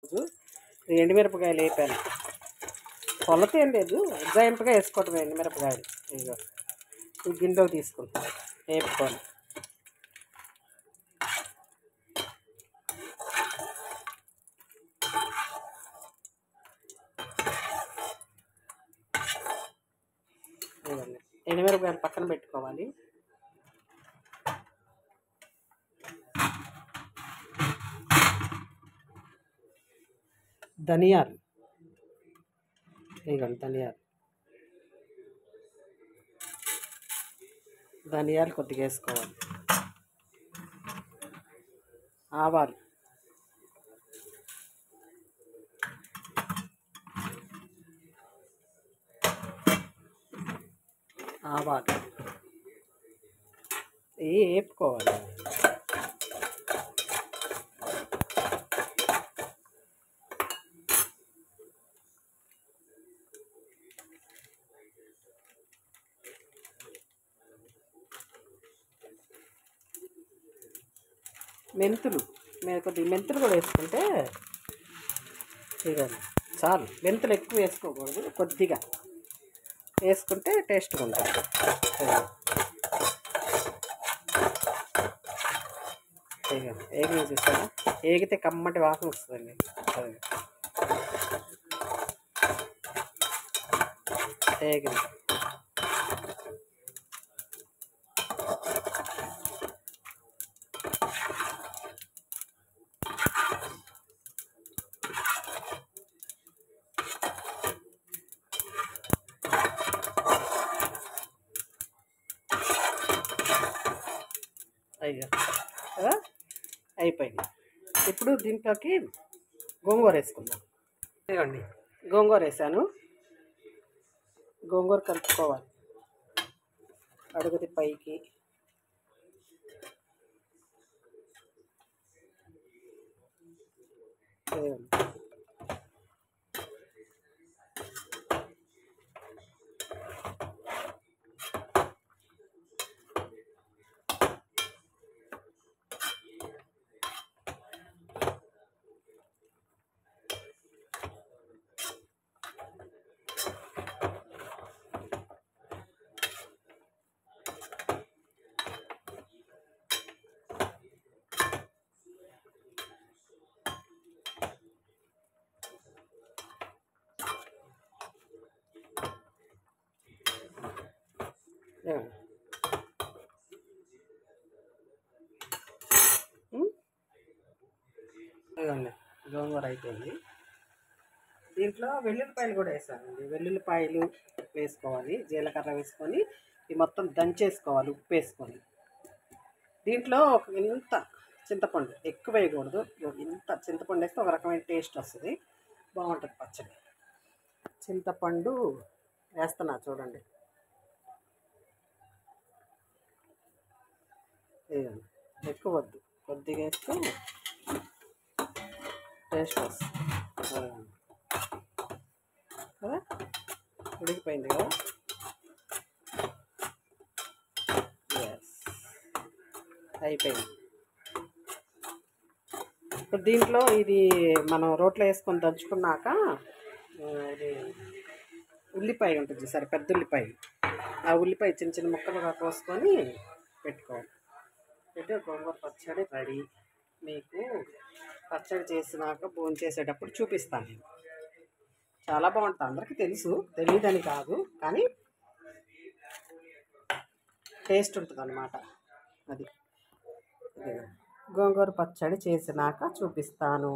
రోజు ఎండుమిరపకాయలు వేపాను. కొలత ఏం లేదు, ఉజ్జాయింపుగా వేసుకోవటం ఎండుమిరపకాయలు. ఇదిగో ఈ గిన్నెలో తీసుకుంటాను, వేపుకొని. ఎండుమిరపకాయలు పక్కన పెట్టుకోవాలి. ధనియాలు, ఇదిగోండి ధనియాలు కొద్దిగా వేసుకోవాలి. ఆవాలు, ఇవి వేపుకోవాలి. మెంతులు, మీరు కొద్దిగా మెంతులు కూడా వేసుకుంటే ఇదండి చాలు. మెంతులు ఎక్కువ వేసుకోకూడదు, కొద్దిగా వేసుకుంటే టేస్ట్గా ఉంటుంది. ఏగిన చూసారా, ఏగితే కమ్మటి వాసన వస్తుందండి. ఏగిన అయ్యో కదా, అయిపోయింది. ఇప్పుడు దీంట్లోకి గోంగూర వేసుకుందాం. ఇదిగోండి గోంగూర వేసాను. గోంగూర కలుపుకోవాలి అడుగుది పైకి. ఇదిగోండి గోంగూర అయిపోయింది. దీంట్లో వెల్లుల్లిపాయలు కూడా వేసానండి. వెల్లుల్లిపాయలు వేసుకోవాలి, జీలకర్ర వేసుకొని ఇది మొత్తం దంచేసుకోవాలి ఉప్పు వేసుకొని. దీంట్లో ఒక ఇంత చింతపండు, ఎక్కువ వేయకూడదు, ఇంత చింతపండు వేస్తే ఒక రకమైన టేస్ట్ వస్తుంది, బాగుంటుంది పచ్చడి. చింతపండు వేస్తున్నా చూడండి. ఎక్కువ వద్దు, కొద్దిగా వేస్తే టేస్ట్ వస్తుంది కదా. ఉడికిపోయింది కదా. అయిపోయింది. ఇప్పుడు దీంట్లో ఇది మనం రోట్లో వేసుకొని దంచుకున్నాక ఇది ఉల్లిపాయ ఉంటుంది సరే, పెద్ద ఉల్లిపాయ, ఆ ఉల్లిపాయ చిన్న చిన్న ముక్కలుగా కోసుకొని పెట్టుకోవాలి. పెట్టి గోంగూర పచ్చడి రెడీ. మీకు పచ్చడి చేసినాక భోంచేసేటప్పుడు చూపిస్తాను నేను. చాలా బాగుంటుంది, అందరికీ తెలుసు, తెలియదని కాదు, కానీ టేస్ట్ ఉంటుంది అన్నమాట. అది గోంగూర పచ్చడి చేసినాక చూపిస్తాను.